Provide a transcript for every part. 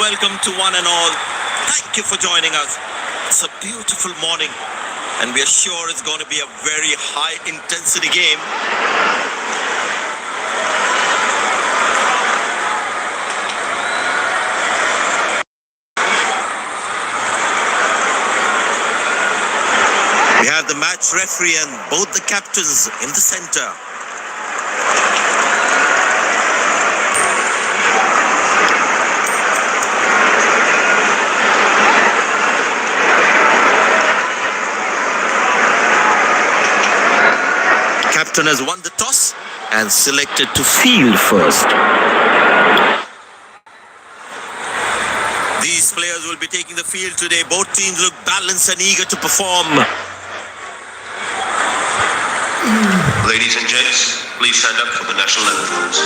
welcome to one and all. Thank you for joining us. It's a beautiful morning and we are sure it's going to be a very high intensity game. We have the match referee and both the captains in the center. Captain has won the toss and selected to field first. These players will be taking the field today. Both teams look balanced and eager to perform. Ladies and gents, please stand up for the national anthems.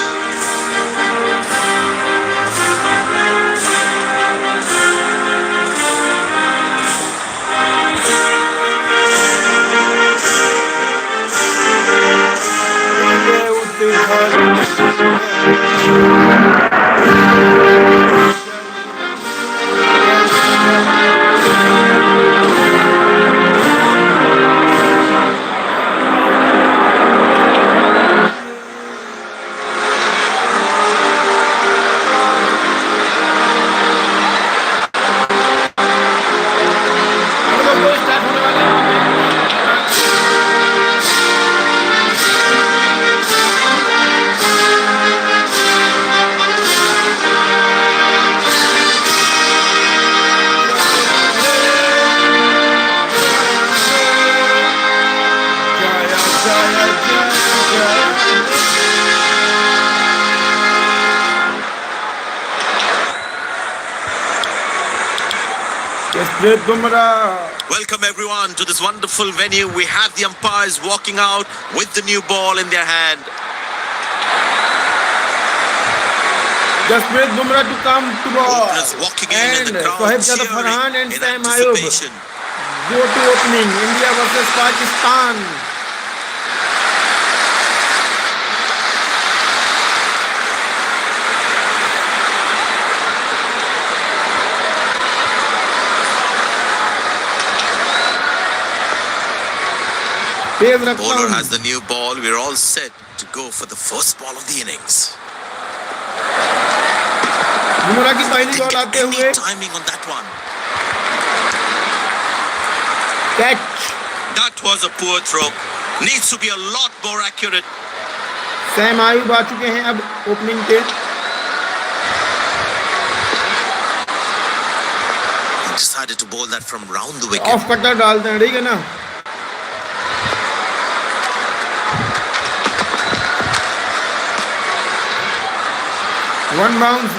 Welcome everyone to this wonderful venue. We have the umpires walking out with the new ball in their hand. Jasprit Bumrah to come to ball. Openers walking in and the crowd Sohaib Farhan and cheering in Sam Ayub anticipation. go to opening. India versus Pakistan. Bowler has the new ball. We're all set to go for the first ball of the innings. Bumrah की पहली ball आते हुए Timing on that one. Catch. That was a poor throw. Needs to be a lot more accurate. Saim Ayub आ चुके हैं अब opening पे. He decided to bowl that from round the wicket. Off cutter डालते हैं, ठीक है ना. One bounce.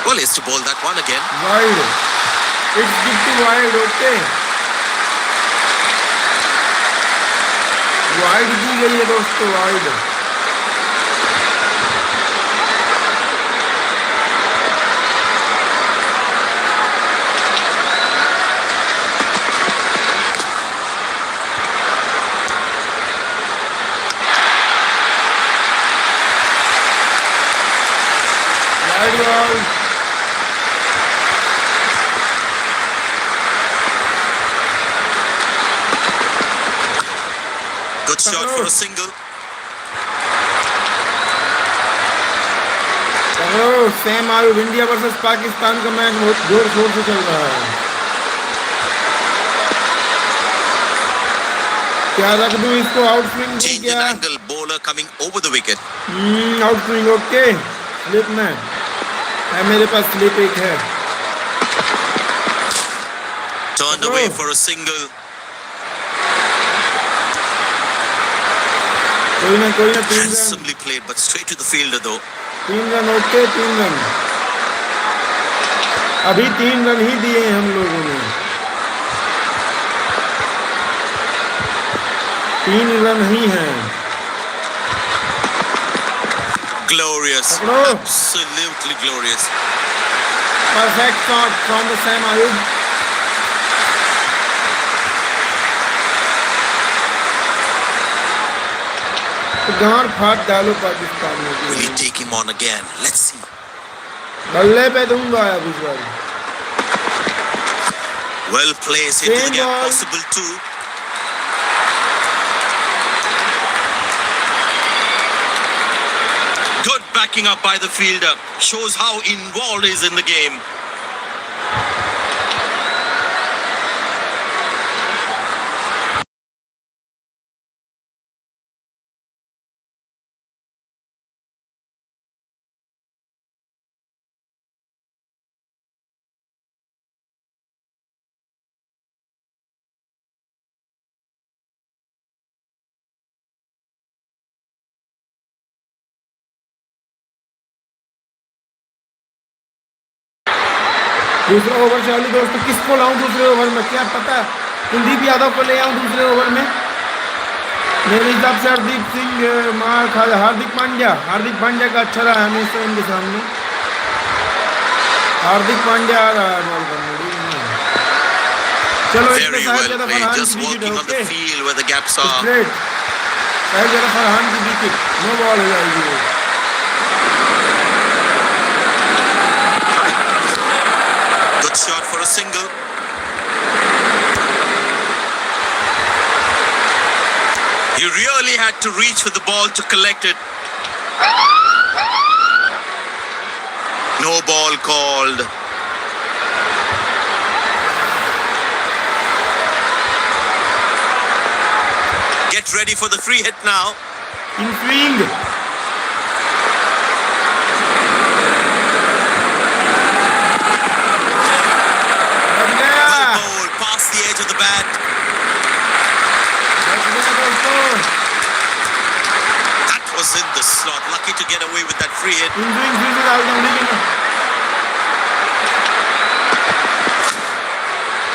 Well, he has to bowl that one again. Wide. It's good to wide, okay. Wide दी गई है दोस्तों, wide. Good shot for a single. Sam Ayub. India versus Pakistan का match बहुत जोर शोर से चल रहा है. क्या रख दूं इसको out swing? Change in angle. Bowler coming over the wicket. Out swing okay. Slip में है, मेरे पास स्लिप एक है. Turned away for a single. कोई ना 3 run. Handsomely played, but straight to the fielder though. 3 run okay. 3 run. अभी 3 run ही दिए हम लोगों ने. 3 रन ही हैं. Glorious. Absolutely glorious. Perfect shot from the Sam Ayub. गांड फाड़ डालो पाकिस्तान में. Will he take him on again? Let's see. बल्ले पे दूंगा अब इस बार. Well placed into the Same gap, ball. possible too. Good backing up by the fielder. Shows how involved he is in the game. दूसरा over चालू दोस्तों. किसको लाऊं दूसरे ओवर में क्या पता. कुलदीप यादव को ले आऊं दूसरे ओवर में. मेरे हिसाब से हरदीप सिंह मार खा. हार्दिक पांड्या का अच्छा रहा हमेशा इनके सामने. हार्दिक पांड्या आ रहा है बॉल करने. चलो इसके Very साथ well ज्यादा played. फरहान Just की wicket. working on the okay field where the gaps are. Straight. शायद ज्यादा फरहान की विकेट. नो बॉल हो जाएगी वो. Good shot for a single. He really had to reach for the ball to collect it. No ball called. Get ready for the free hit now. In swing. बच गया. Well bowled past the edge of the bat. बच गया दोस्तों. That was in the slot. Lucky to get away with that free hit. In swing फिर से डाल दूं लेकिन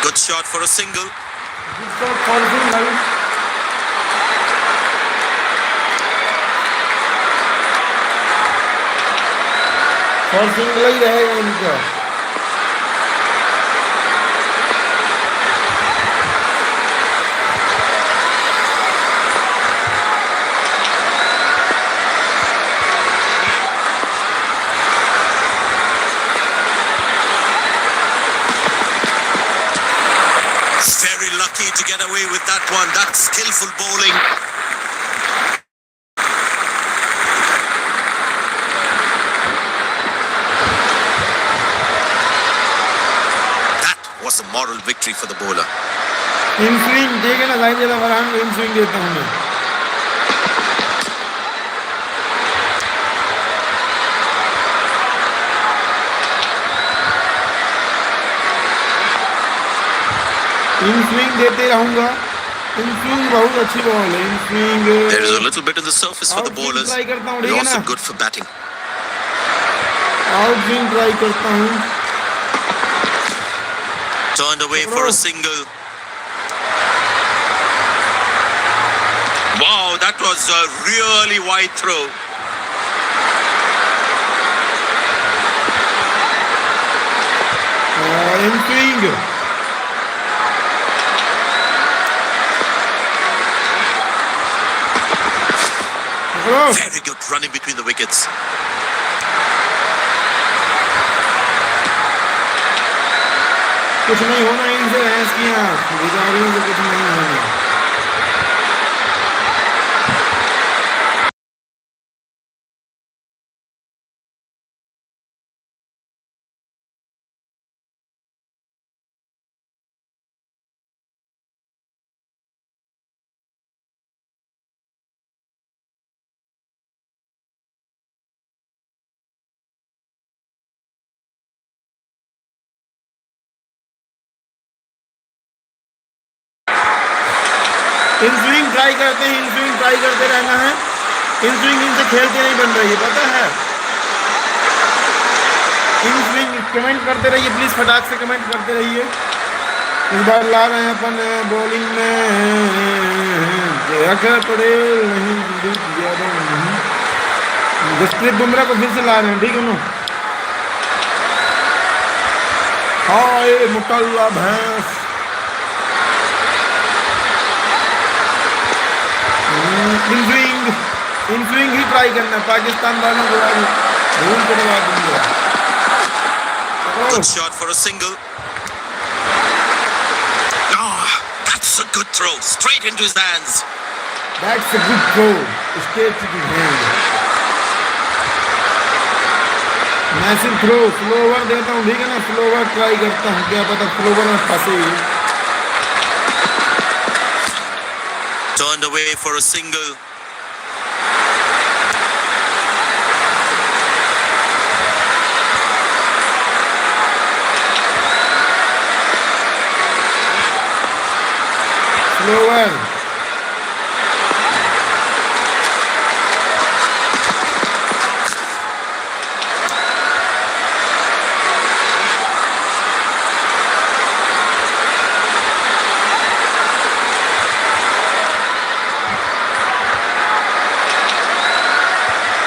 Good shot for a single. जिसको कॉन्फिडेंस भाई. और सिंगल ही रहेगा इनका. Very lucky to get away with that one. That's skillful bowling. That was a moral victory for the bowler. In swing देखे ना साइड ज्यादा फरहान को इन स्विंग देता हूँ मैं. इन स्विंग देते रहूंगा. इन स्विंग बहुत अच्छी बॉल है. In swing. There is a little bit in the surface for the bowlers. Try करता हूँ. But ठीक है also ना. good for batting. Out swing try करता हूँ. Turned away for a single. Wow, that was a really wide throw. In swing. Very good running between the wickets. कुछ नहीं होना इनसे. भैंस की आंख. बेचारियों से कुछ नहीं होना. इन स्विंग ट्राई करते हैं. इन स्विंग ट्राई करते रहना है. इन स्विंग इनसे खेलते नहीं बन रही है पता है. इन स्विंग कमेंट करते रहिए प्लीज. फटाक से कमेंट करते रहिए. इस बार ला रहे हैं अपन बॉलिंग में अक्षर पटेल नहीं. जसप्रीत बुमराह को फिर से ला रहे हैं. ठीक है ना. हाय मुटल्ला भैंस. इन स्विंग ही ट्राई करना. पाकिस्तान वालों को भूल के दबा दूंगा. Good shot for a single. Ah, that's a good throw. Straight into his hands. That's a good throw. Straight to the hand. Massive throw, slower देता हूँ, ठीक है ना, स्लोवर ट्राई करता हूँ, क्या पता स्लोवर में फंसे. Turned away for a single. Slower.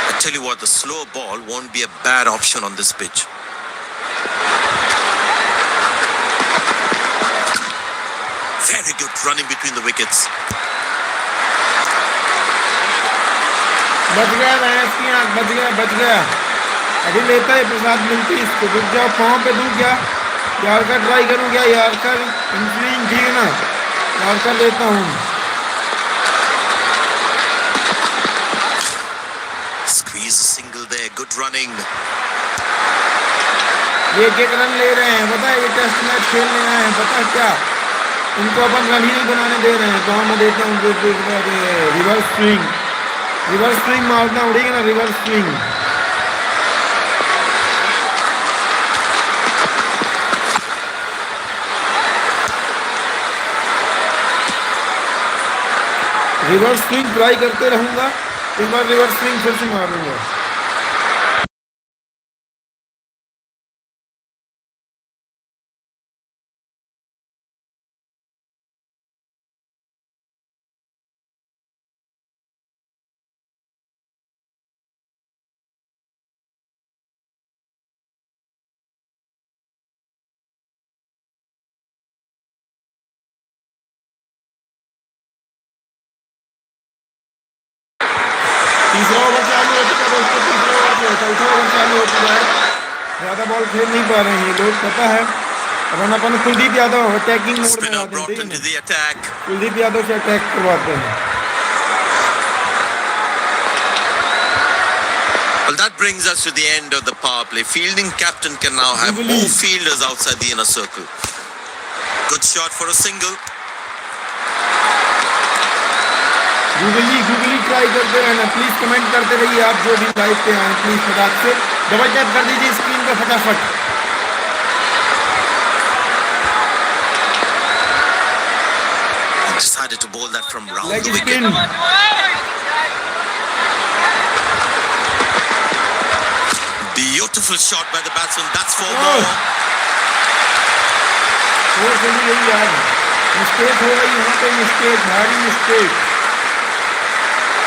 I tell you what, the slow ball won't be a bad option on this pitch. Very good running between the wickets. बच गया भैंस की आँख, बच गया. अभी लेता है प्रसाद मिलती इसको. रुक जाओ, पाँव पे दूं क्या, यार का ट्राई करूं क्या, यार का इंस्विंग, ठीक है ना, यार का लेता हूँ. Squeeze a single there. Good running. ये एक रन ले रहे हैं, पता है, ये टेस्ट मैच खेलने आए हैं, पता है क्या, इनको अपन रन ही नहीं बनाने दे रहे हैं. तो मैं देता हूँ रिवर्स स्विंग मारता हूँ, ठीक है ना, reverse swing. Reverse swing try करते रहूंगा. इस बार रिवर्स स्विंग फिर से मारूंगा. तीसरा ओवर चालू हो चुका है दोस्तों, तीसरा ओवर जो है, चौथा ओवर चालू हो चुका है. ज़्यादा बॉल खेल नहीं पा रहे हैं ये लोग, पता है. अपन कुलदीप यादव अटैकिंग मोड में Spinner आते हैं, brought ठीक है into ना, the attack. कुलदीप यादव से अटैक करवाते हैं. Well, that brings us to the end of the power play. Fielding captain can now have more fielders outside the inner circle. Good shot for a single. Googly try करते रहना. Please comment करते रहिए आप जो भी live पे आए, please फटाक से डबल टैप कर दीजिए स्क्रीन पे फटाफट. Decided to bowl that from round leg the wicket. Spin. Beautiful shot by the batsman. That's for more. Four चली गई यार. मिस्टेक हो गई यहाँ पे, मिस्टेक, भारी mistake.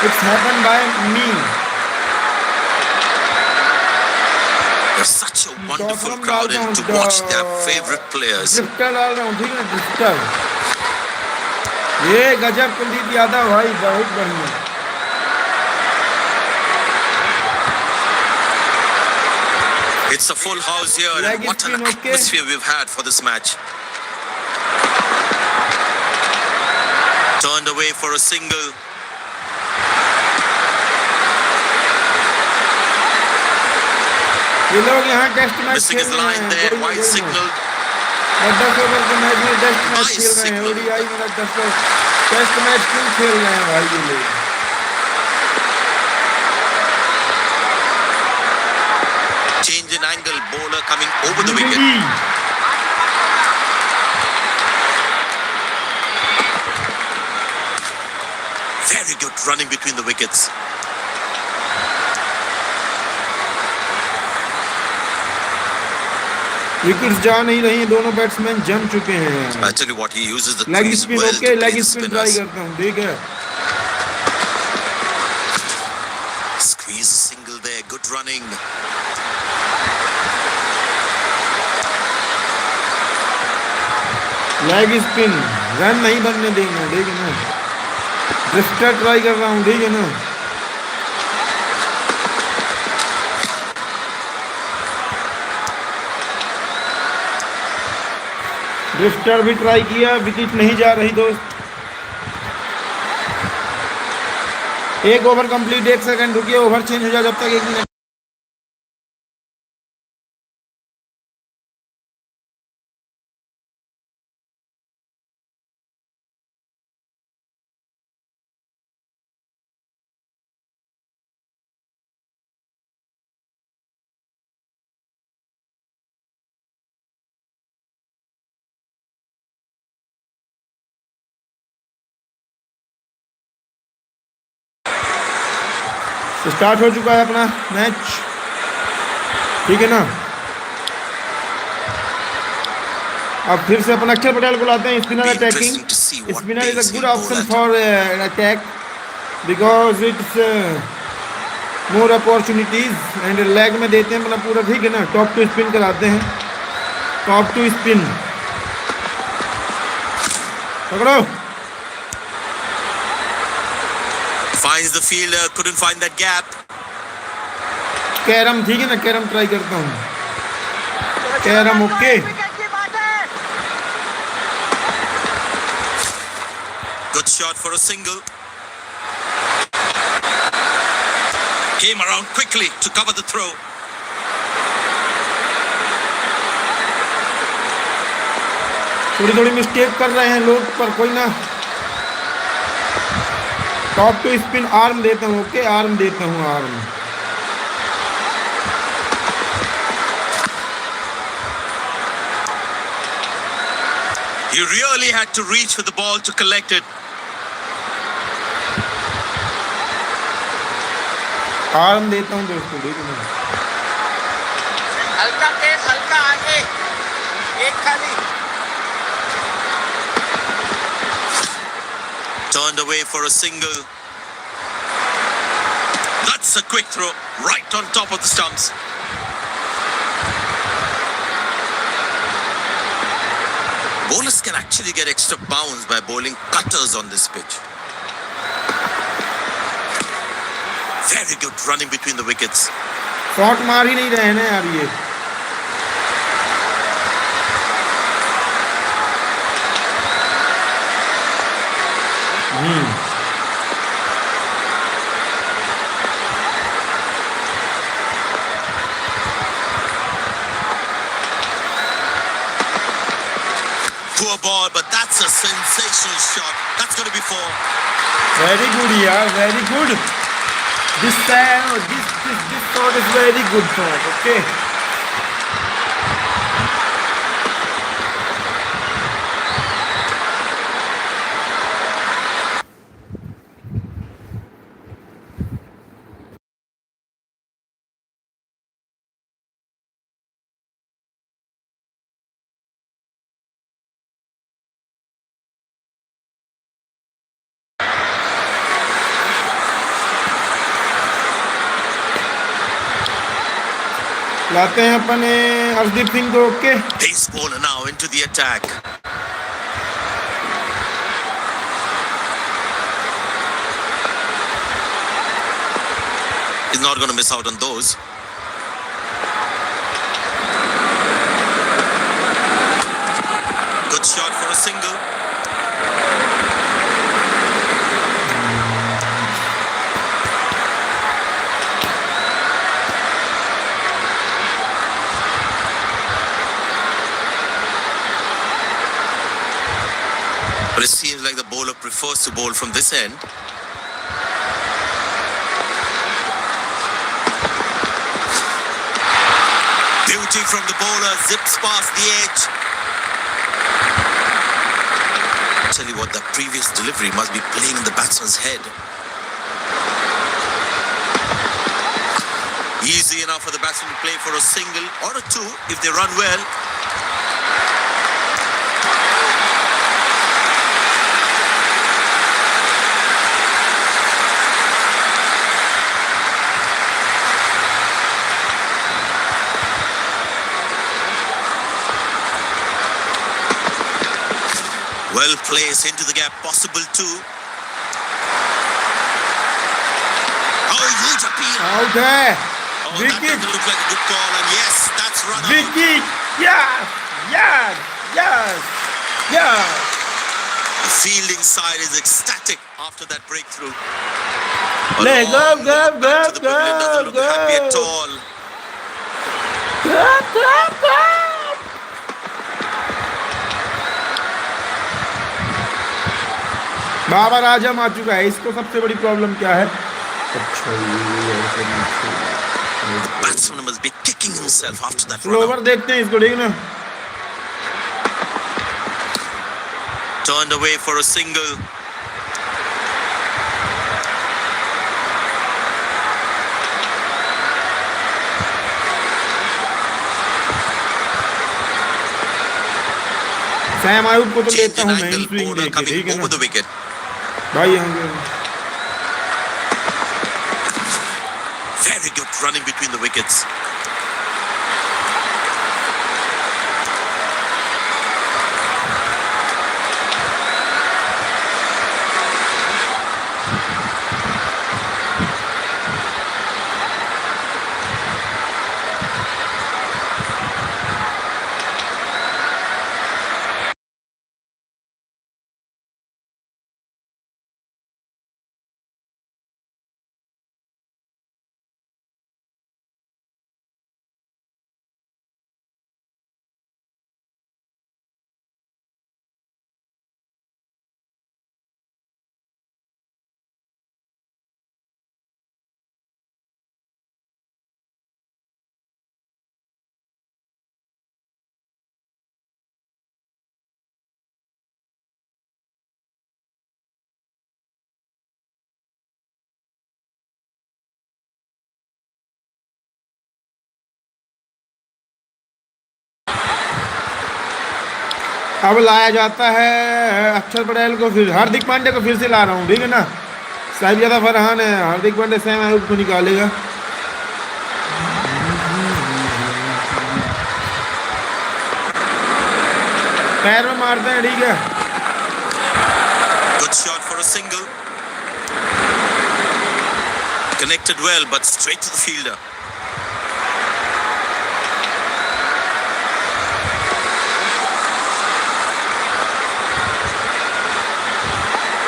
It's happened by me. There's such a wonderful crowd in to watch their favorite players. Drifter डाल रहा हूँ, ठीक है ना, ड्रिफ्टर. ये गजब कुलदीप यादव भाई, बहुत बढ़िया. It's a full house here, and what an atmosphere we've had for this match. Turned away for a single. ये लोग यहाँ टेस्ट मैच Missing खेल his रहे line हैं. there. Wide signal. 10 ओवर के मैच में टेस्ट मैच खेल रहे हैं. ओडीआई में टेस्ट मैच क्यों खेल रहे हैं भाई ये लोग. Change in angle. Bowler coming over the wicket. Very good running between the wickets. Wickets जा नहीं रही हैं, दोनों बैट्समैन जम चुके हैं. I tell you what, he uses the leg crease spin. well okay, to leg play the spin try spinners. करता हूँ, ठीक है. Squeeze a single there. Good running. Leg spin, run नहीं बनने देंगे, ठीक है ना. ड्रिफ्टर ट्राई कर रहा हूँ, ठीक है ना. ट्विस्टर भी ट्राई किया, विकेट नहीं जा रही दोस्त। 1 ओवर कंप्लीट, 1 सेकंड रुकिए, ओवर चेंज हो जाए जब तक 1 मिनट। स्टार्ट हो चुका है अपना मैच, ठीक है ना। अब फिर से अपन अक्षर पटेल को लाते हैं, spinner attacking. Spinner is a good option for attack because it's more opportunities and leg में देते हैं अपना पूरा, ठीक है ना। टॉप टू स्पिन कराते हैं, टॉप टू स्पिन पकड़ो। Finds the fielder, couldn't find that gap. Carrom, ठीक है ना, कैरम ट्राई करता हूँ, carrom okay. Good shot for a single. Came around quickly to cover the throw. थोड़ी थोड़ी मिस्टेक कर रहे हैं लोग, पर कोई ना। टॉप टू स्पिन आर्म देता हूँ, ओके, आर्म देता हूँ, arm. He really had to reach for the ball to collect it. Arm देता हूँ दोस्तों, देखो हल्का तेज, हल्का आगे, एक खाली। Turned away for a single. That's a quick throw right on top of the stumps. Bowlers can actually get extra bounce by bowling cutters on this pitch. Very good running between the wickets. Shot मार ही नहीं रहे हैं यार ये। Poor ball, but that's a sensational shot. That's going to be 4. Very good यार, very good. This shot is very good shot, okay. लाते हैं अपने अर्शदीप सिंह को, okay. Pace bowler now into the attack. He's not going to miss out on those. Good shot for a single. But it seems like the bowler prefers to bowl from this end. Beauty from the bowler, zips past the edge. Tell you what, that previous delivery must be playing in the batsman's head. Easy enough for the batsman to play for a single or a 2 if they run well. Well placed into the gap, possible 2. Oh, huge appeal. Out है, Oh, that wicket, doesn't look like a good call, and yes, that's run out. wicket, yes, yes, yes. Yeah. The fielding side is ecstatic after that breakthrough. Let go, Long go, walk back to the go, pavilion doesn't look go, happy at go. all. Go. Babar Azam आ चुका है. इसको सबसे बड़ी problem क्या है? Batsman must be kicking himself after that run slower out. देखते हैं इसको, ठीक ना. Turned away for a single. Sam Ayub को तो Change लेता in हूँ मैं इन angle, स्विंग bowler देके, coming ठीक है ना over the wicket. भाई. हम Very good running between the wickets. अब लाया जाता है अक्षर पटेल को, फिर हार्दिक पांड्या को फिर से ला रहा हूँ, ठीक है ना. साहिबजादा फरहान है, हार्दिक पांड्या सैम आयुब को निकालेगा. पैर में मारते हैं, ठीक है. Good shot for a single. Connected well, but straight to the fielder.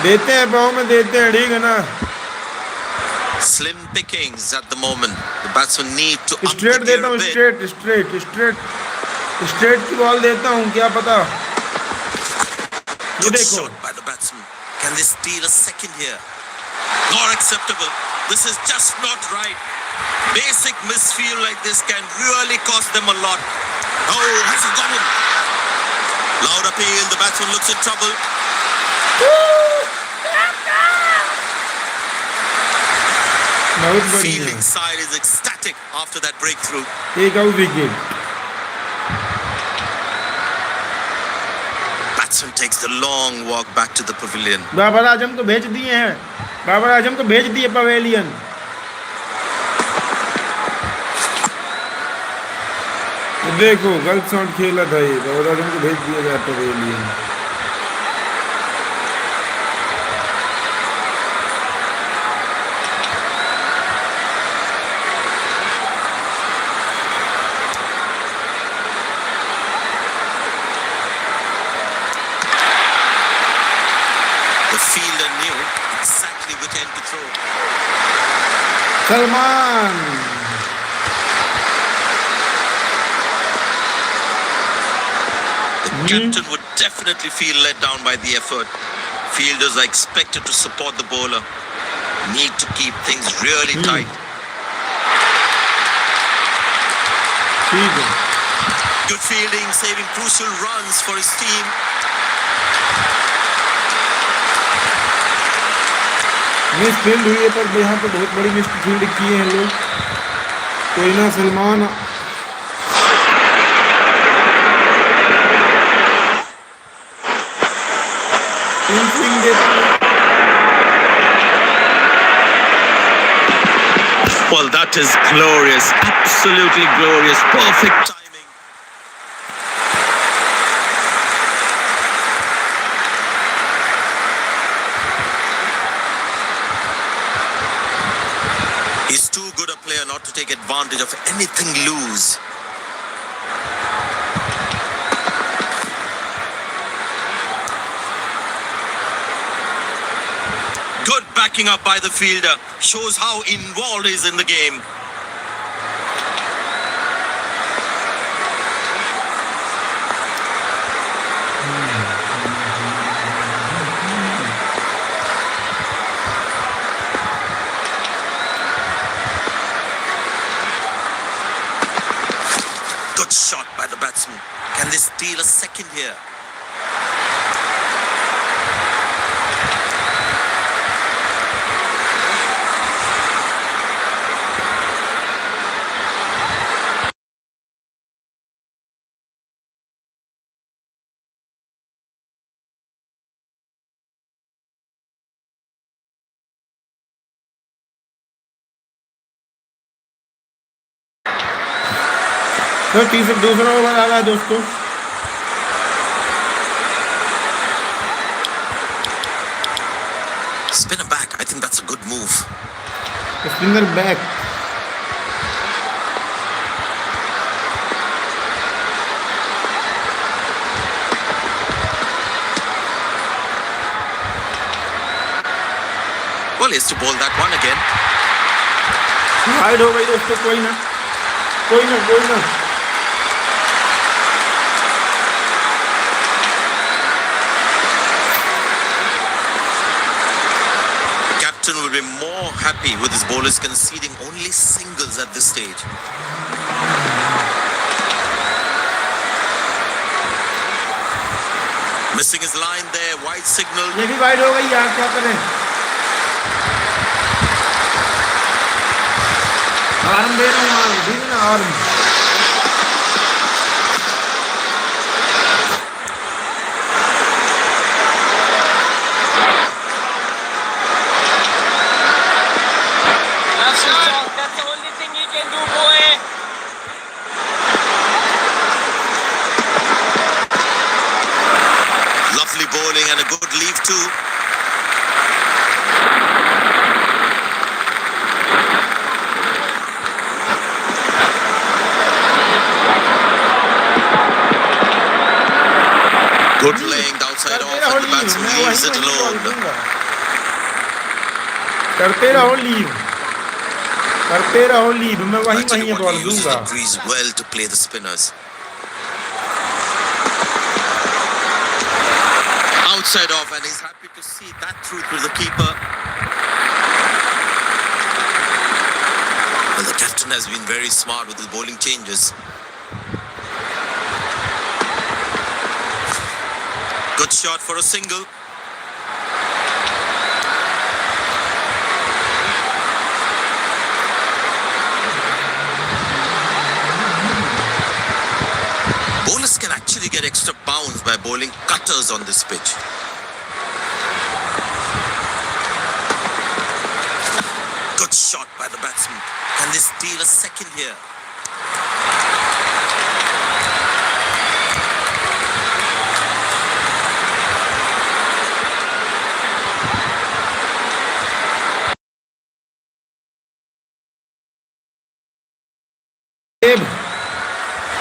देते हैं पाँव में, देते हैं, ठीक है ना. Slim pickings at the moment. The batsmen need to up straight the देता gear हूँ, a bit. स्ट्रेट की बॉल देता हूँ, क्या पता. ये Good देखो, shot by the batsman. Can they steal a second here? Not acceptable. This is just not right. Basic misfield like this can really cost them a lot. Oh, has he got him? Loud appeal. The batsman looks in trouble. बहुत बढ़िया. Fielding side is ecstatic after that breakthrough. एक out wicket. Batsman takes the long walk back to the pavilion. Babar Azam को भेज दिए हैं, बाबर आजम को भेज दिए पवेलियन. देखो गलत शॉट खेला था ये, बाबर आजम को भेज दिया गया pavilion. The fielder knew exactly which end to throw. Salman. The captain would definitely feel let down by the effort. Fielders are expected to support the bowler. Need to keep things really tight. ठीक है. Good fielding, saving crucial runs for his team. Miss field हुई है, पर यहाँ पे बहुत बड़ी miss field किए हैं लोग. कोई ना, सलमान. स्विंग देते हैं. Well, that is glorious. Absolutely glorious. Perfect timing. He's too good a player not to take advantage of anything loose. Good backing up by the fielder. Shows how involved he is in the game. Good shot by the batsman. Can they steal a second here? तो दूसरा over आ रहा है दोस्तों. Spinner back. I think that's a good move. Spinner back. Well, he has to bowl that one again. Wide हो गई दोस्तों. कोई ना. Captain will be more happy with his bowlers conceding only singles at this stage. Missing his line there, wide signal. ये भी wide हो गई यार. क्या करें. आर्म दे रहा हूँ. Arm. That's the only thing he can do, boy. Lovely bowling and a good leave too. Good laying the outside off and the batsman leaves it alone. करते रहो लीव. मैं वहीं Actually, बॉल he uses दूंगा. the breeze well to play the spinners. Outside off, and he's happy to see that through to the keeper. Well, the captain has been very smart with his bowling changes. Good shot for a single. Bowlers can actually get extra bounce by bowling cutters on this pitch. Good shot by the batsman. Can they steal a second here?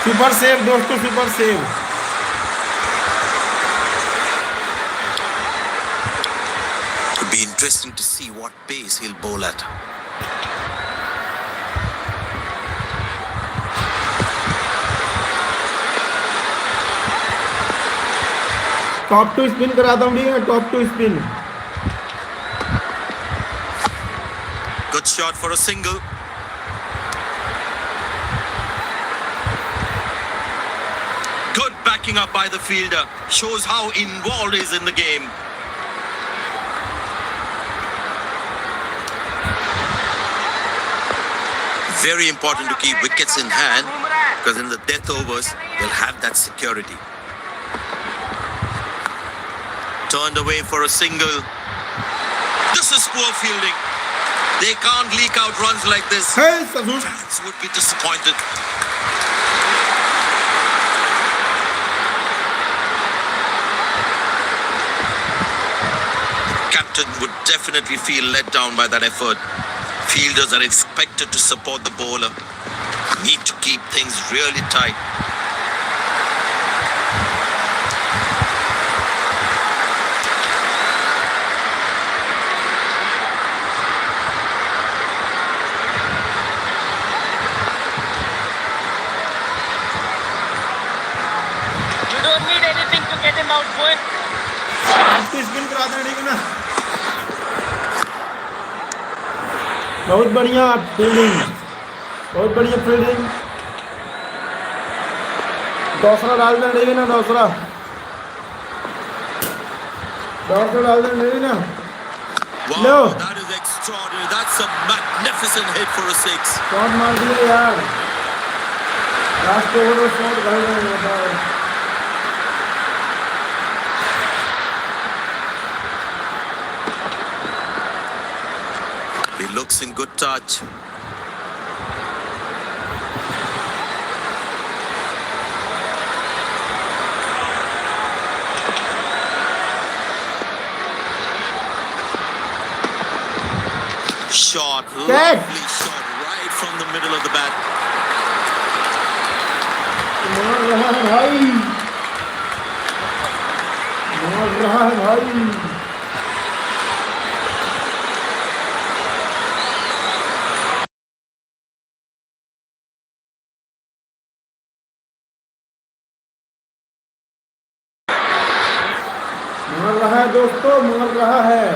Super save दोस्तों. Super save. It'll be interesting to see what pace he'll bowl at. Top to spin कराता हूँ. ठीक है. Top to spin. Good shot for a single. Good backing up by the fielder. Shows how involved he is in the game. Very important to keep wickets in hand because in the death overs, they'll have that security. Turned away for a single. This is poor fielding. They can't leak out runs like this. Hey, Sazur. Fans would be disappointed. Captain would definitely feel let down by that effort. Fielders are expected to support the bowler. Need to keep things really tight. out, boy. आपको spin करा दें, ठीक है ना। बहुत बढ़िया fielding, बहुत बढ़िया फील्डिंग। दूसरा डाल दें, ठीक है ना, दूसरा डाल दें, ठीक है ना। Wow, low that is extraordinary. That's a magnificent hit for a six. Shot मार दिया यार, लास्ट ओवर में शॉट कर रहे हैं। He looks in good touch. Shot, lovely shot, right from the middle of the bat. मार रहा है भाई, मार रहा है भाई। मार रहा है दोस्तों, मार रहा है।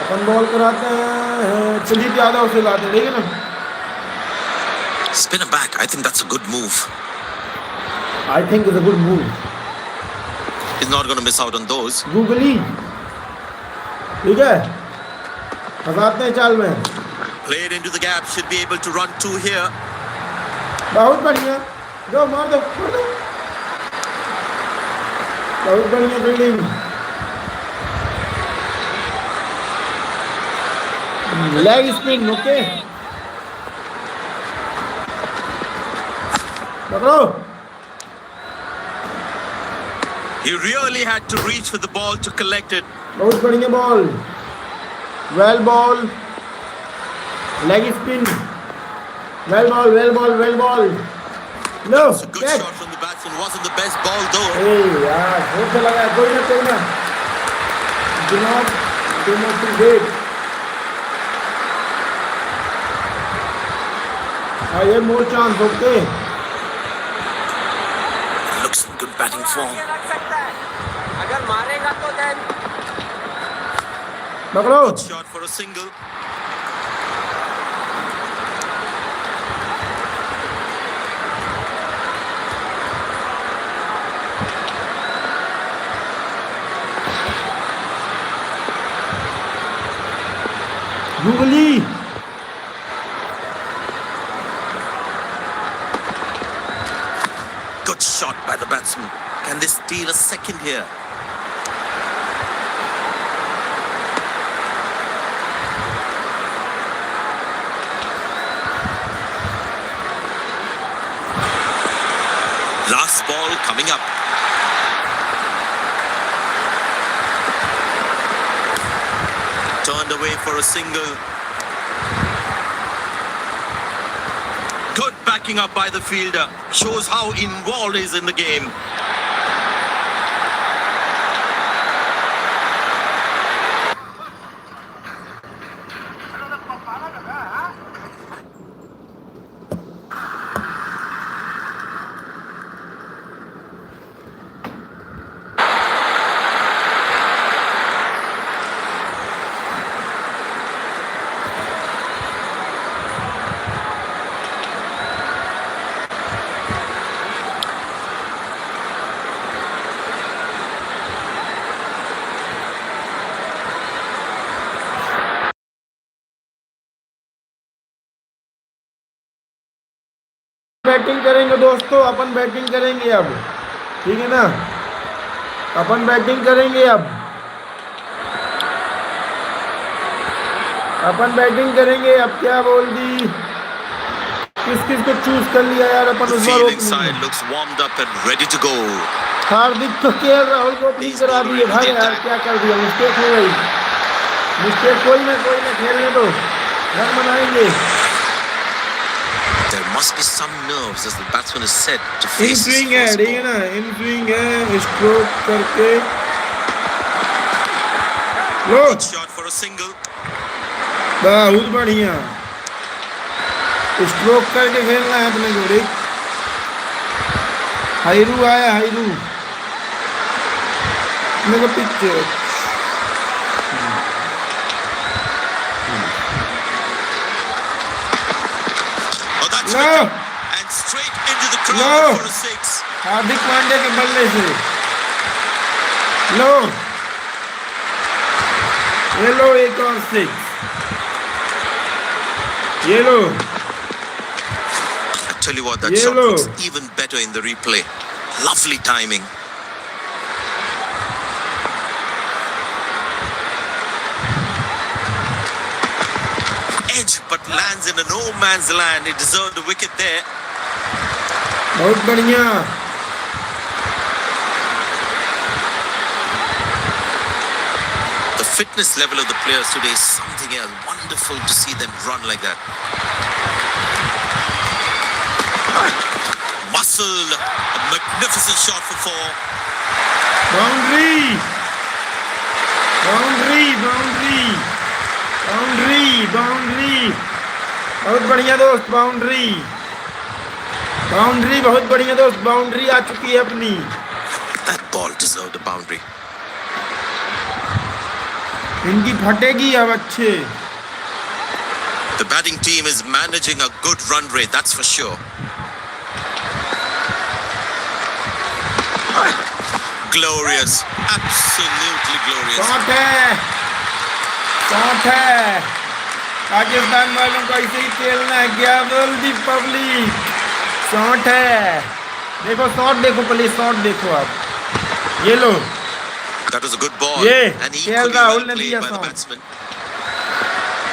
अपन बॉल कराते हैं, कुलदीप यादव से लाते हैं, ठीक है ना। Spin him back. I think that's a good move. I think it's a good move. He's not going to miss out on those. Googly, ठीक है, फंसाते हैं चाल में। Played into the gap. Should be able to run two here. बहुत बढ़िया, दो मार दो, मार दो। बहुत बढ़िया फील्डिंग। लेग स्पिन, ओके, पकड़ो। He really had to reach for the ball to collect it. बहुत बढ़िया ball, well ball, leg spin, well ball, well ball, well ball. Low It's a good catch. shot from the batsman. Wasn't the best ball though. ए यार बहुत अच्छा लगा, कोई ना do not too late। ये more chance, okay. Looks in good batting form. ये लग सकता है, अगर मारेगा तो then पकड़ो। Shot for a single. Googly, Good shot by the batsman. Can they steal a second here? Last ball coming up. Turned away for a single. Good backing up by the fielder. Shows how involved he is in the game. Batting करेंगे दोस्तों, अपन batting करेंगे अब, ठीक है ना। अपन batting करेंगे अब, अपन batting करेंगे अब। क्या बोल दी, किस किस को चूज कर लिया यार अपन The इस बार fielding opening side में। looks warmed up and ready to go. हार्दिक तो के राहुल को ओपनिंग करा दिए भाई, यार क्या कर दिया, मिस्टेक हो गई। मिस्टेक कोई ना खेलने दो, रन बनाएंगे। There must be some nerves as the batsman is set to in face his swing है, first ठीक है ball. ना, इन स्विंग है, स्ट्रोक करके लो। Good shot for a single. बहुत बढ़िया, स्ट्रोक करके खेलना है अपने को, ठीक। हायरू आया, हायरू देखो pitch. Oh, that's low wicket. And straight into the low crowd for a six. Hardik Pandya के बल्ले से लो, ये लो एक और सिक्स, ये लो, I tell you what, that ये shot low. looks even better in the replay. Lovely timing. Edge, but lands in a no man's land. He deserved a wicket there. बहुत बढ़िया। The fitness level of the players today is something else. Wonderful to see them run like that. Muscle, a magnificent shot for four. Boundary, boundary, boundary, boundary, boundary, बहुत बढ़िया दोस्त, boundary, boundary, बहुत बढ़िया दोस्त, boundary आ चुकी है अपनी। That ball deserved a boundary. इनकी फटेगी अब अच्छे। The batting team is managing a good run rate, that's for sure. Glorious, absolutely glorious. Shot है, शॉट है, पाकिस्तान वालों को ऐसे ही खेलना है, क्या बोल दी पब्लिक, शॉट है, देखो शॉट देखो, प्लीज शॉट देखो आप, ये लो, That was a good ball. Yeah, And KL equally Rahul well ने played दिया by the song। batsman.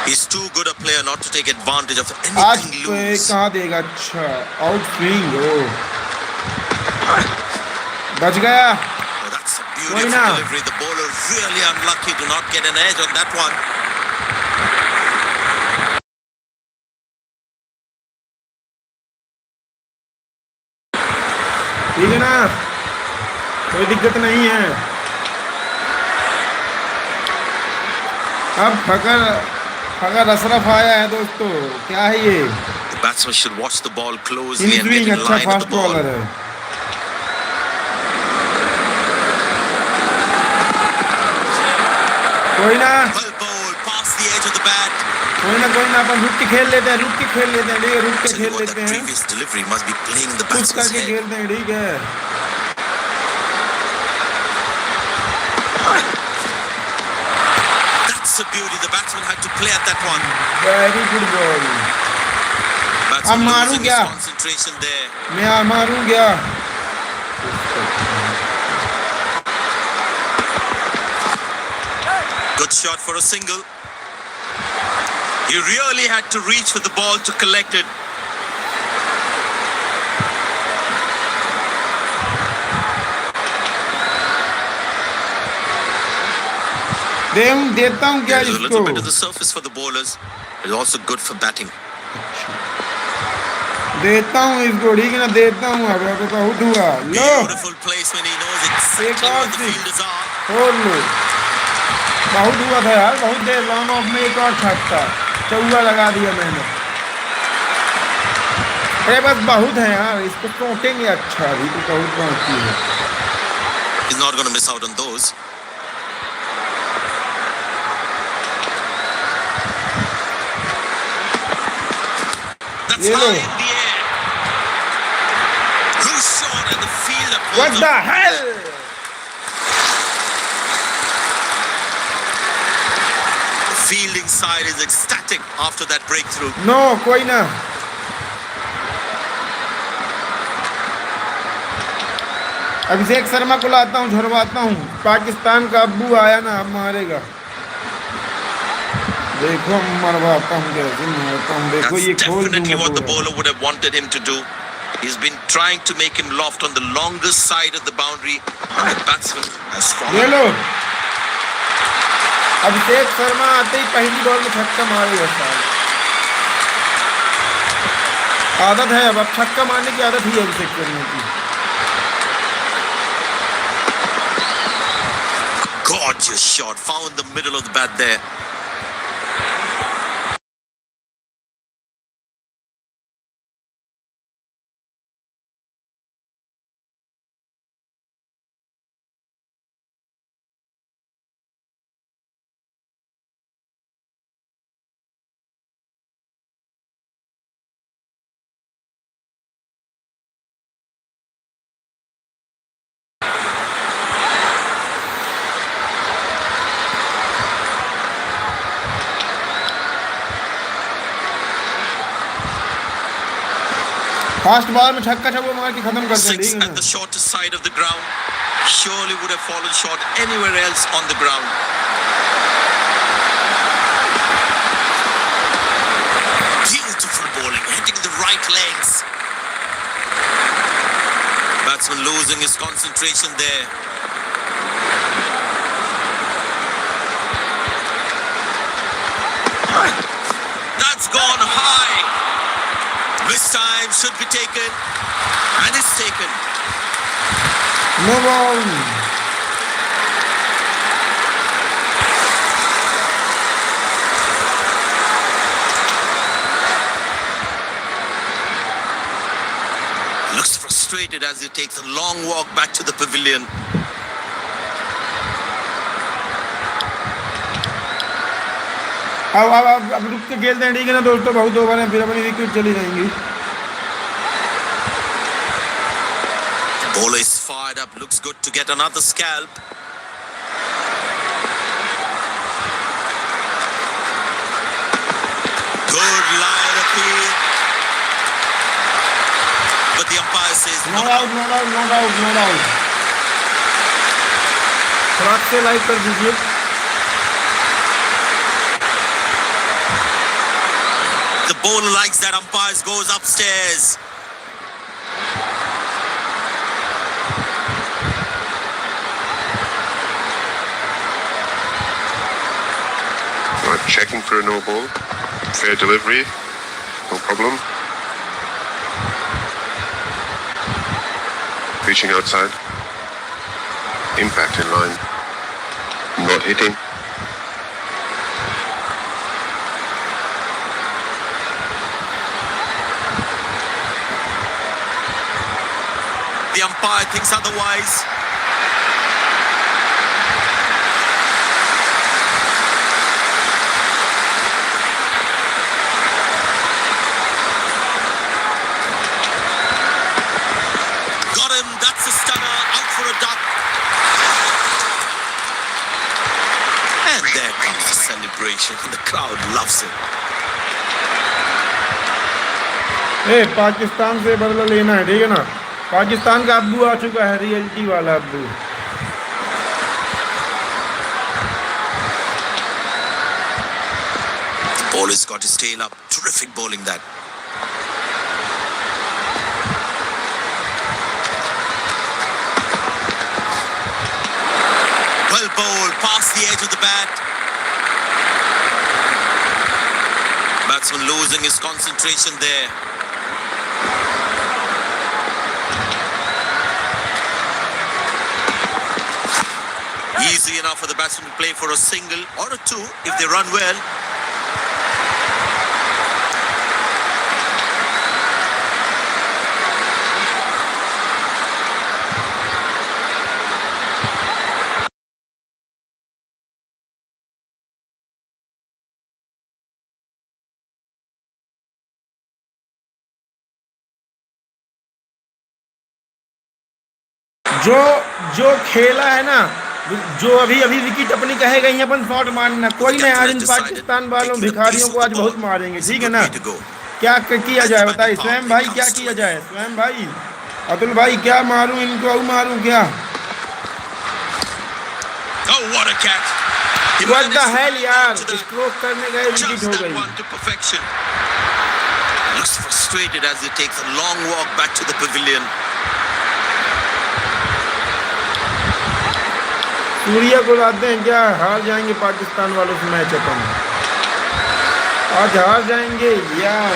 He's too good a player not to take advantage of आज anything तो ये loose. कहाँ देगा, अच्छा आउट स्विंग, ओ बच गया। Oh, that's a Why beautiful not? delivery. The bowler really unlucky to not get an edge on that one. ठीक है ना, कोई दिक्कत नहीं है। अब फकर अशरफ आया है दोस्तों, क्या है ये, The batsman should watch the ball closely in and get swing, in अच्छा line with fast the ball. Bowler है। कोई ना, Well bowled, past the edge of the bat. कोई ना, अपन रुक के खेल लेते हैं, रुक के खेल लेते हैं, ठीक है, रुक के Tell you खेल what, लेते that हैं, previous delivery must be playing in the कुछ batsman's करके head. खेलते हैं, ठीक है। That's a beauty. The batsman had to play at that one. Very good ball. Batsman अब मारूं losing his क्या? concentration there. मैं मारूं क्या? Good shot for a single. He really had to reach for the ball to collect it. देता हूँ क्या It is a इसको? little bit of the surface for the bowlers. It is also good for batting. देता हूँ इसको, ठीक है ना, देता हूँ। अब बहुत हुआ, लो Beautiful placement. He knows exactly एक और what the six। fielders are. छोड़ लो, बहुत हुआ था यार, बहुत देर लॉन्ग ऑफ में एक और छक्का, चौका लगा दिया मैंने। अरे बस बहुत है यार, इसको टोटेंगे, अच्छा अभी तो बहुत बाकी है। He's not going to miss out on those. That's ये लो, high in the air. Loose shot and the fielder what pulls the up. hell? The fielding side is ecstatic after that breakthrough. No कोई ना, अभिषेक शर्मा को लाता हूँ, झुरवाता हूँ, पाकिस्तान का अब्बू आया ना, अब मारेगा, देखो मरवाता हूँ, कैसे मारता हूँ, देखो That's ये खोल definitely दूंगा what the पूरा। bowler would have wanted him to do. He's been trying to make him loft on the longest side of the boundary, and the batsman has ये fallen. लो, अभिषेक शर्मा आते ही पहली बॉल में छक्का मारेगा साहब। आदत है, अब छक्का मारने की आदत ही है अभिषेक शर्मा की। Gorgeous shot, found the middle of the bat there. Fast ball में छक्का छक्का मार के खत्म करते हैं, Six ठीक है at ना। the shortest side of the ground. Surely would have fallen short anywhere else on the ground. Beautiful bowling, hitting the right legs. Batsman losing his concentration there. That's gone high. This time should be taken, and it's taken. No ball. Looks frustrated as he takes a long walk back to the pavilion. अब रुक के खेलते हैं, ठीक है ना दोस्तों, बहुत ओवर है, फिर अपनी विकेट चली जाएंगी। Bowler is fired up, looks good to get another scalp. Good line appeal. But the umpire says not out, not out, not out, not out. थोड़ा से लाइक कर दीजिए। The bowler likes that umpires goes upstairs. Right, checking for a no ball. Fair delivery. No problem. Reaching outside. Impact in line. Not hitting. The umpire thinks otherwise. Got him. That's a stunner. Out for a duck. And there comes the celebration. The crowd loves it. Pakistan से बदला लेना है, ठीक है ना। पाकिस्तान का अब्बू आ चुका है, रियलिटी वाला अब्बू। The bowler's got his tail up. Terrific bowling that. Well bowled, past the edge of the bat. Batsman losing his concentration there. Easy enough for the batsman to play for a single or a two if they run well. जो जो खेला है ना, जो अभी अभी wicket अपनी कहे गई है, अपन शॉट मारना कोई नहीं। आज इन पाकिस्तान वालों भिखारियों को आज बहुत मारेंगे, ठीक है ना। क्या किया जाए बताइए स्वयं भाई, क्या किया जाए स्वयं भाई, अतुल भाई, क्या मारूं इनको, मारूं क्या? Oh, what a catch! What the hell यार, स्ट्रोक करने गए विकेट हो गई। Looks frustrated as he takes a long walk back to the pavilion. Surya को लाते हैं क्या? हार जाएंगे पाकिस्तान वालों से मैच अपन, आज हार जाएंगे यार।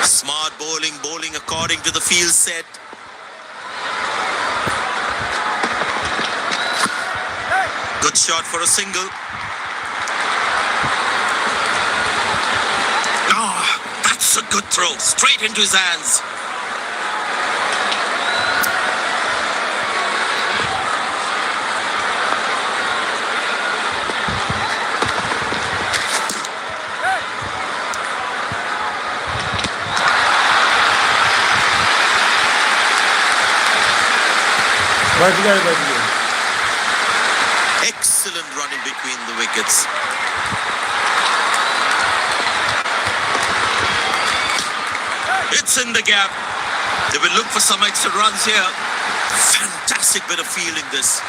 Smart bowling according to the field set. Good shot for a single. That's a good throw, straight into his hands. बच गए। Excellent running between the wickets. It's in the gap. They will look for some extra runs here. Fantastic bit of fielding this.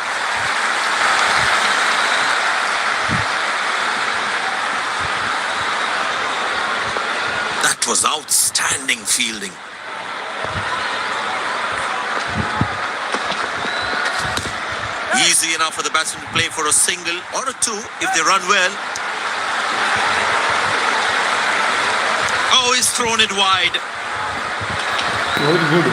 That was outstanding fielding. Easy enough for the batsman to play for a single or a two if they run well. Oh, he's thrown it wide. बहुत good.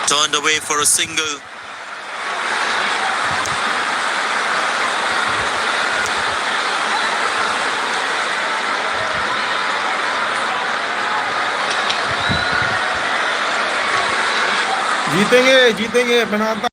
Turned away for a single. जीतेंगे जीतेंगे बनाता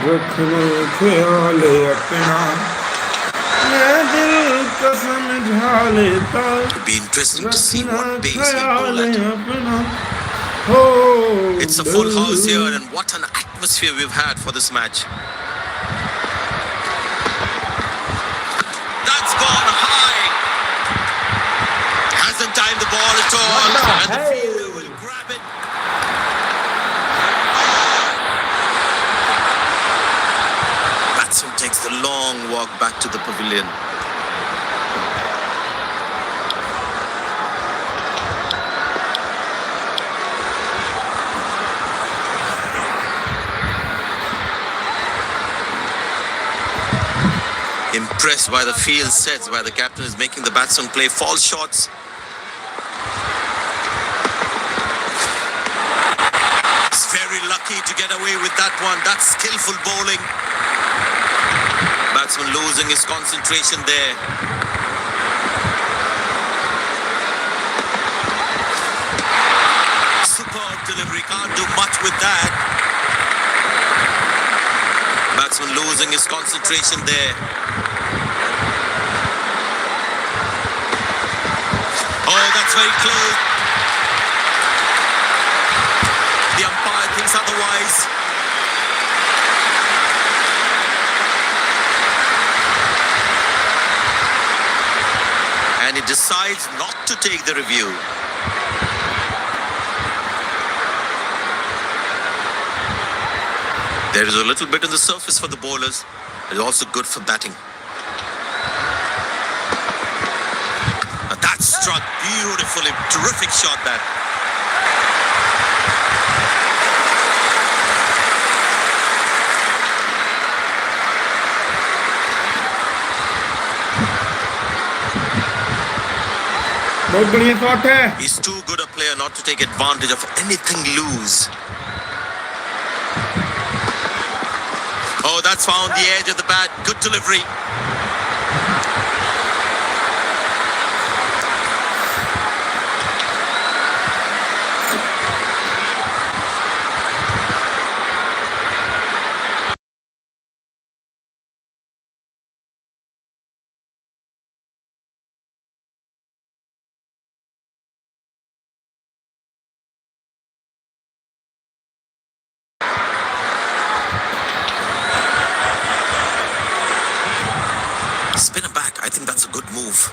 रखना ख्याल अपना मैं दिल का समझा लेता It'll be interesting to see रखना what pace he'll ख्याल bowl at. अपना हो It's a full house here, and what an atmosphere we've had for this match. That's gone high. Hasn't timed the ball at all. What the And the hell? fielder will grab it. Batsman takes the long walk back to the pavilion. Impressed by the field sets, by the captain is making the batsman play false shots. He's very lucky to get away with that one. That's skillful bowling. Batsman losing his concentration there. Superb delivery, can't do much with that. Batsman losing his concentration there. Oh, that's very close. The umpire thinks otherwise. And he decides not to take the review. There is a little bit on the surface for the bowlers. It's also good for batting. That struck beautifully. Terrific shot that. बहुत बढ़िया shot है He's too good a player not to take advantage of anything loose. Oh, that's found the edge of the bat. Good delivery. Spinner back. I think that's a good move.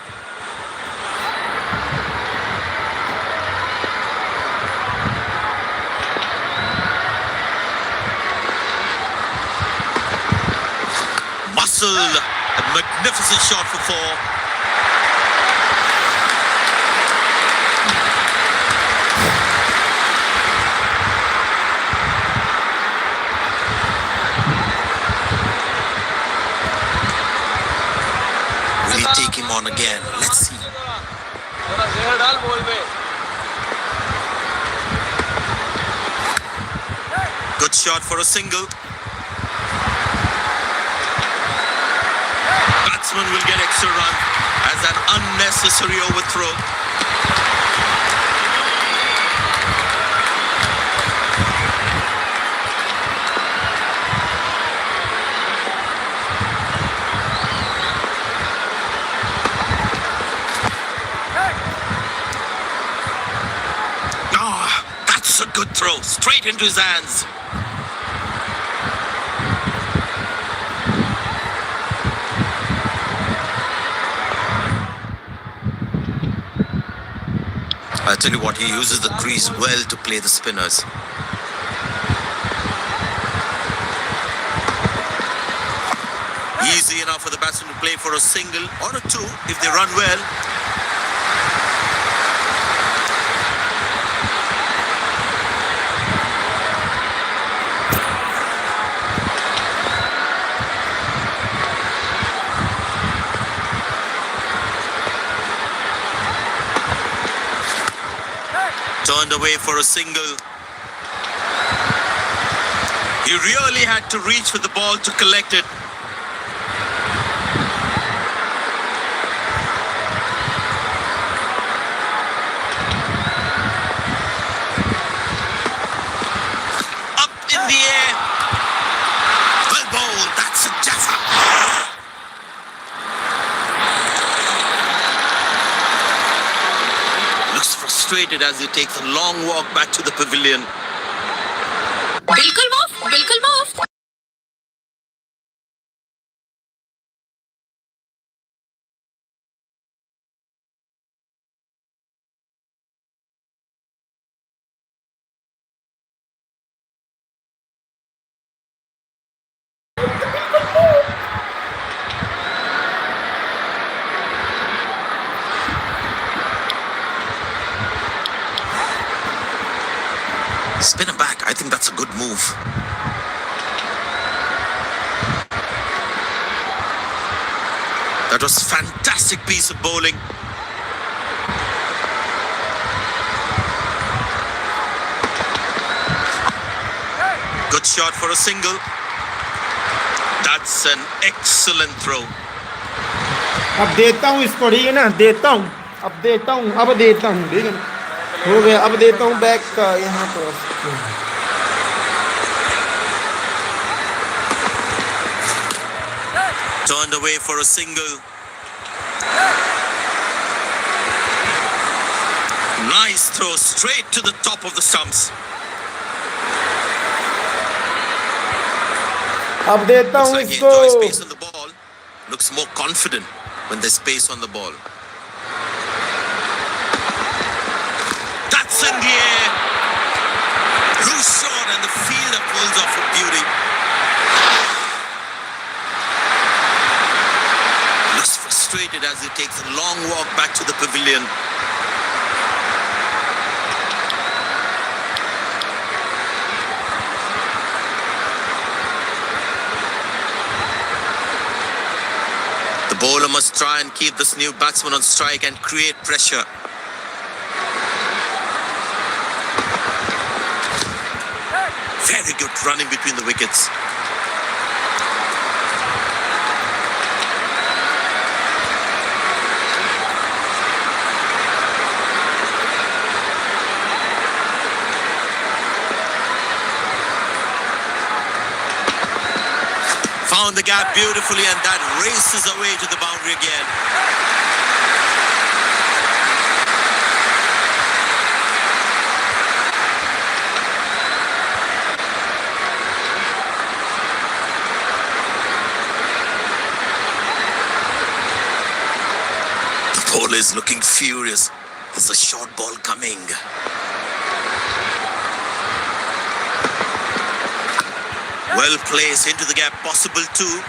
Muscle. A magnificent shot for four. Good shot for a single. Batsman will get extra run as an unnecessary overthrow. That's a good throw, straight into his hands. I tell you what, he uses the crease well to play the spinners. Easy enough for the batsman to play for a single or a two if they run well. Turned away for a single. He really had to reach for the ball to collect it. Up in the air. Well bowled. That's a jaffa. Looks frustrated as he takes a long walk back to the pavilion. बिल्कुल माफ, बिल्कुल माफ। Spinner back. I think that's a good move. That was fantastic piece of bowling. Good shot for a single. That's an excellent throw. अब देता हूँ इसको, ठीक है ना, देता हूँ, अब देता हूँ, अब देता हूँ, ठीक है ना, हो गया, अब देता हूँ बैक का यहाँ पर। Turned away for a single. Nice throw straight to the top of the stumps. अब देता Looks हूँ like he enjoys इसको। space on the ball. Looks more confident when there's space on the ball. That's in the air. Loose shot and the fielder pulls off a beauty. Looks frustrated as he takes a long walk back to the pavilion. The bowler must try and keep this new batsman on strike and create pressure. Very good running between the wickets. Found the gap beautifully, and that races away to the boundary again. The bowler is looking furious. There's a short ball coming. Well placed into the gap, possible too.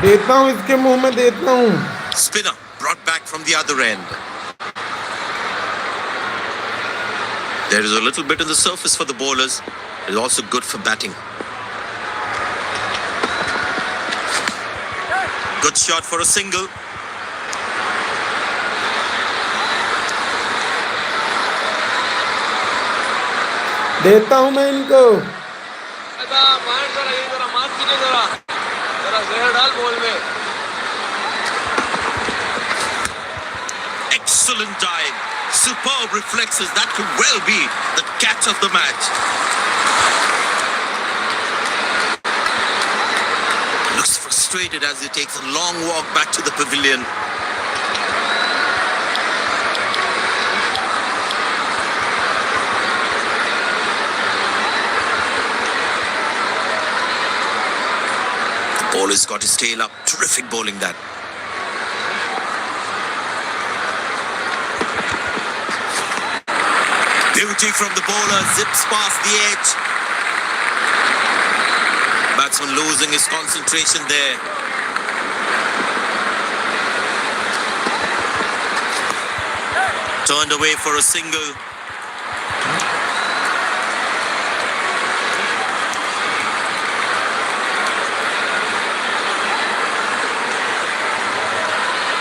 देता हूँ इसके मुंह में देता हूँ. Spinner brought back from the other end. There is a little bit on the surface for the bowlers. It is also good for batting. Good shot for a single. देता हूँ मैं इनको. Excellent dive. Superb reflexes. That could well be the catch of the match. Looks frustrated as he takes a long walk back to the pavilion. The bowler's got his tail up. Terrific bowling that. Beauty from the bowler, zips past the edge. Batsman losing his concentration there. Turned away for a single.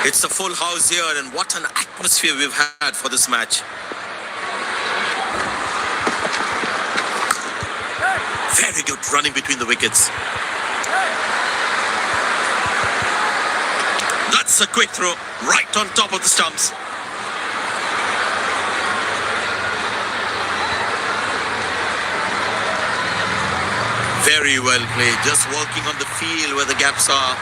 It's a full house here, and what an atmosphere we've had for this match. Very good running between the wickets. That's a quick throw, right on top of the stumps. Very well played, just working on the field where the gaps are.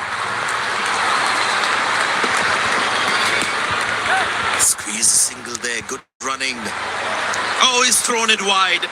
Squeeze a single there, good running. Oh, he's thrown it wide.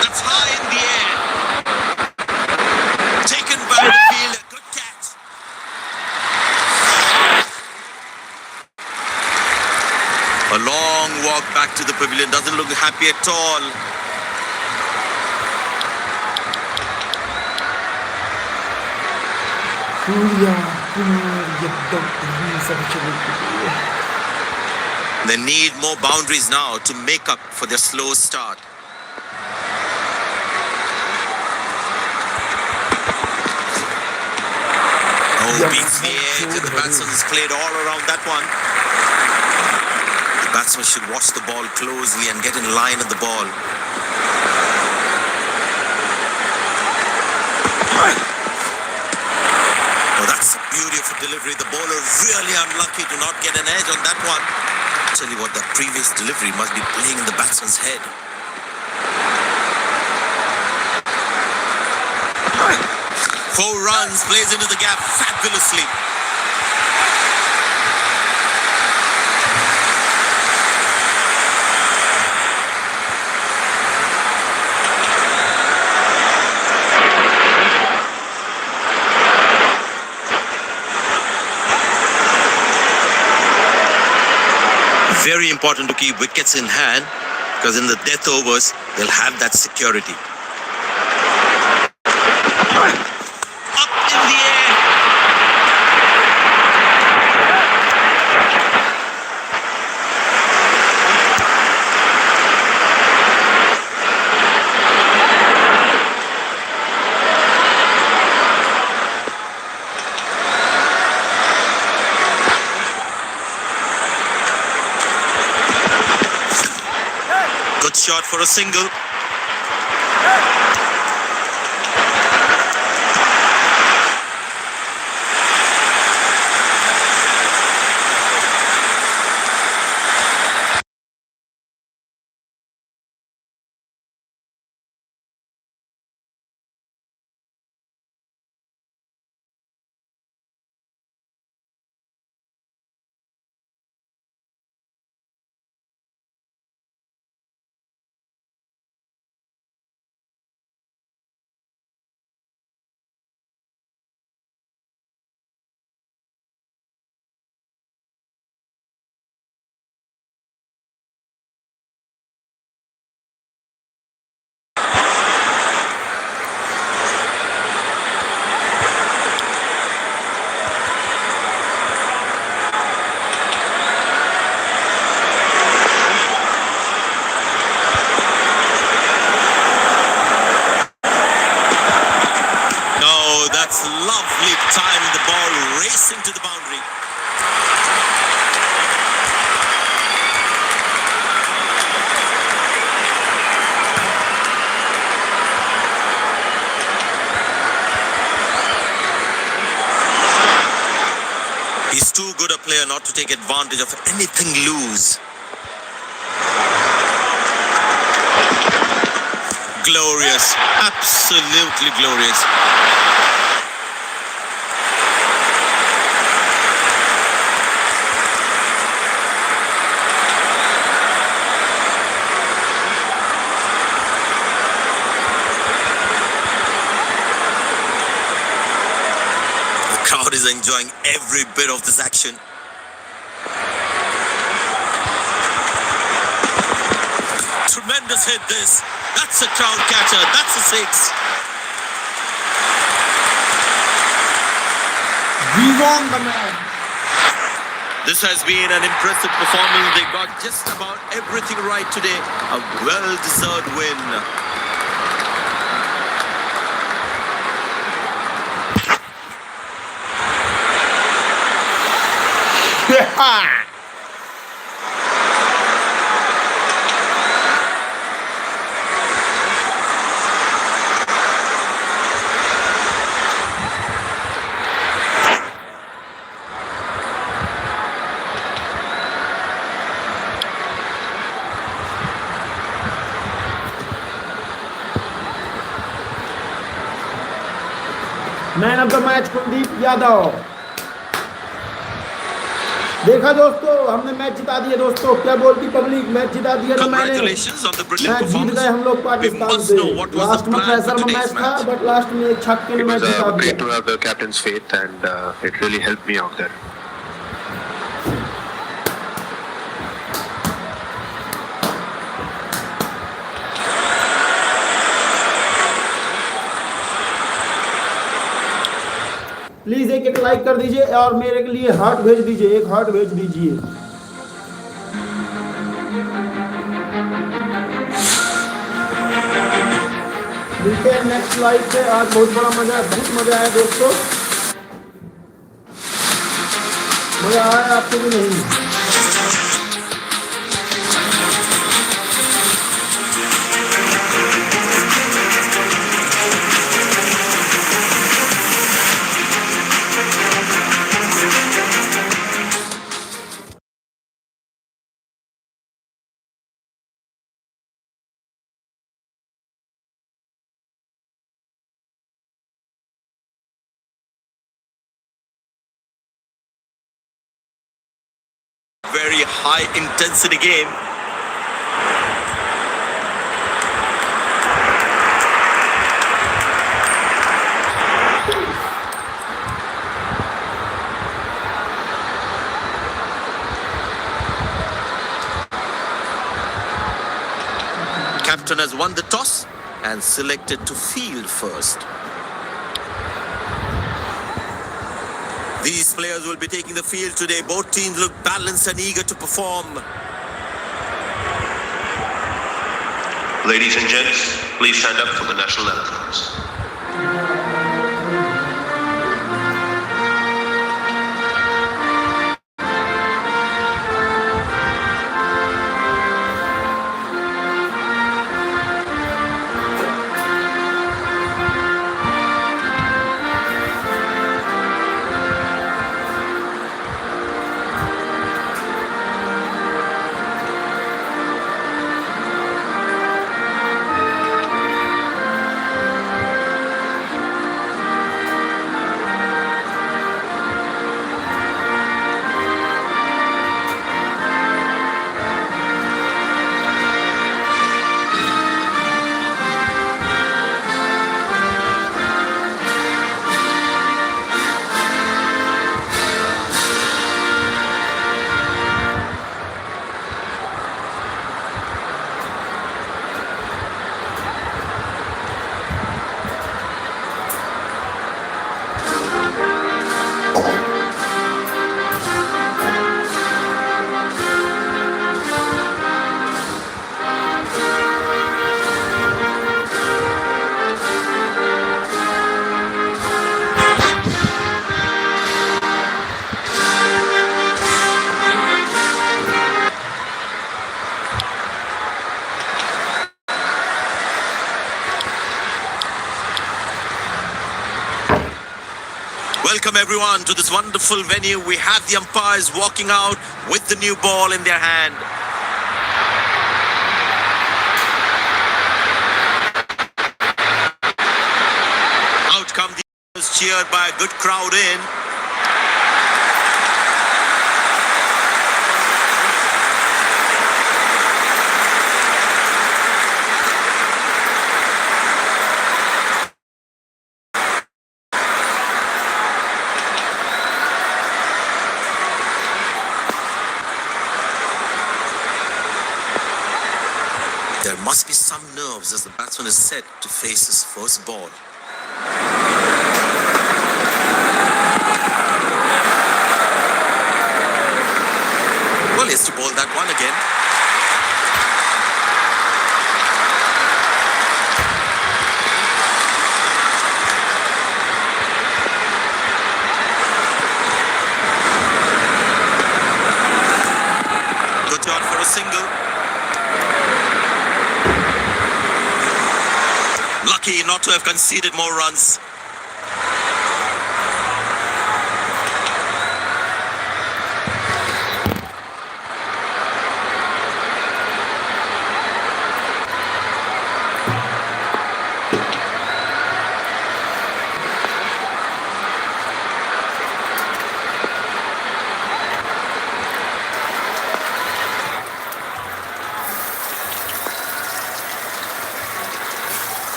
That's high in the air. Taken by the fielder. Good catch. A long walk back to the pavilion. Doesn't look happy at all. They need more boundaries now to make up for their slow start. Oh, beats the edge, and the batsman has played all around that one. The batsman should watch the ball closely and get in line at the ball. Oh, that's a beauty of a delivery. The bowler really unlucky to not get an edge on that one. Tell you what, that previous delivery must be playing in the batsman's head. 4 runs, plays into the gap fabulously. Very important to keep wickets in hand, because in the death overs, they'll have that security. Up in the air. Good shot for a single. racing to the boundary. He's too good a player not to take advantage of anything loose. Glorious, absolutely glorious. The crowd is enjoying every bit of this action. Tremendous hit this. That's a crowd catcher. That's a six. We won the match. This has been an impressive performance. They got just about everything right today. A well-deserved win. Man of the match Kuldeep Yadav. देखा दोस्तों, हमने match जिता दिया दोस्तों। क्या बोलती public, match जिता दिया ना मैंने। Congratulations on the brilliant match Jeet performance. गए हम लोग We पाकिस्तान must से। know what was last the में plan for प्रेशर में today's मैच था, match. बट लास्ट में एक छक्के में It मैच was जिता great दिया। to have the captain's faith, and it really helped me out there. Please एक एक लाइक कर दीजिए और मेरे के लिए हार्ट भेज दीजिए, एक हार्ट भेज दीजिए। मिलते हैं नेक्स्ट लाइव पे। आज बहुत बड़ा मजा, बहुत मजा आया दोस्तों। मजा आया आपको भी नहीं? Very high intensity game. Captain has won the toss and selected to field first. These players will be taking the field today. Both teams look balanced and eager to perform. Ladies and gents, please stand up for the national anthems. Welcome everyone to this wonderful venue. We have the umpires walking out with the new ball in their hand. Out come the others, cheered by a good crowd in. There must be some nerves as the batsman is set to face his first ball. Well, he has to bowl that one again. Good shot for a single. Lucky not to have conceded more runs.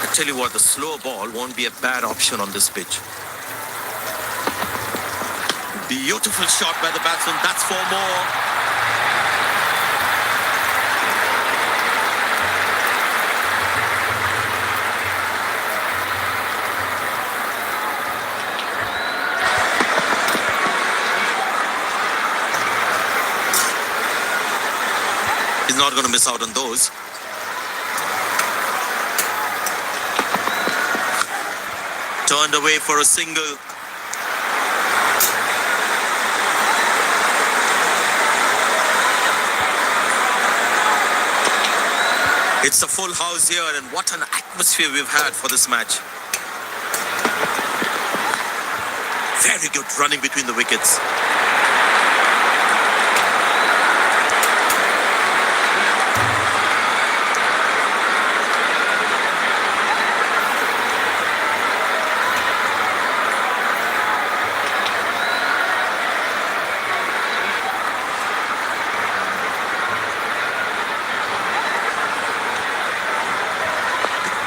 I tell you what, the slow ball won't be a bad option on this pitch. Beautiful shot by the batsman. That's 4 more. He's not going to miss out on those. Turned away for a single. It's a full house here, and what an atmosphere we've had for this match. Very good running between the wickets.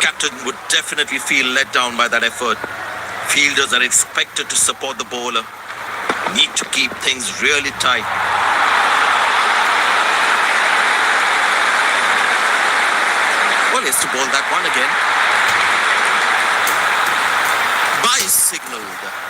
Captain would definitely feel let down by that effort. Fielders are expected to support the bowler. Need to keep things really tight. Well, he has to bowl that one again. By signaled.